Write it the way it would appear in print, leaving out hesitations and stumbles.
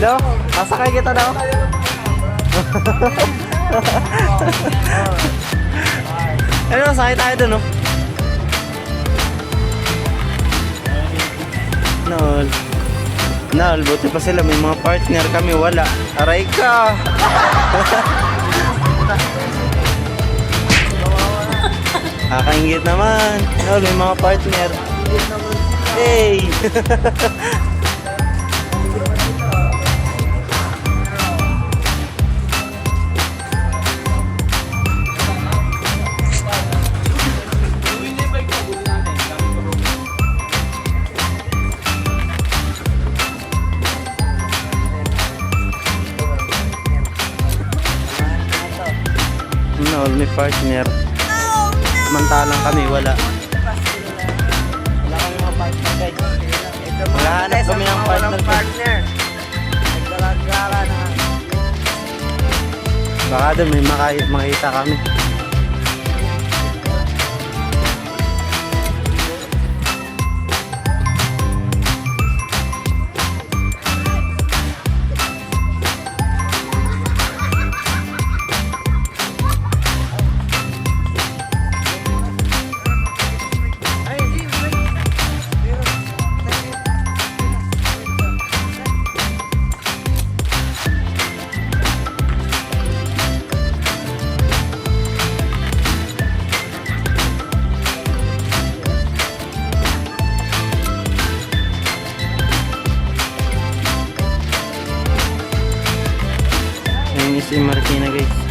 Do, masakay kita daw. Ano, sakay tayo dun, no? Nol. Nol, buti pa sila. May mga partner kami. Wala. Aray ka. Kakaingit naman. Nol, may mga partner. Hey! Nol, may partner. Samantalang kami, wala. Wala kami mga partner, guys. Maghahanap kami ng partner. Nagdalagara na. Baka doon may makita kami. Ayun si Marikina, guys.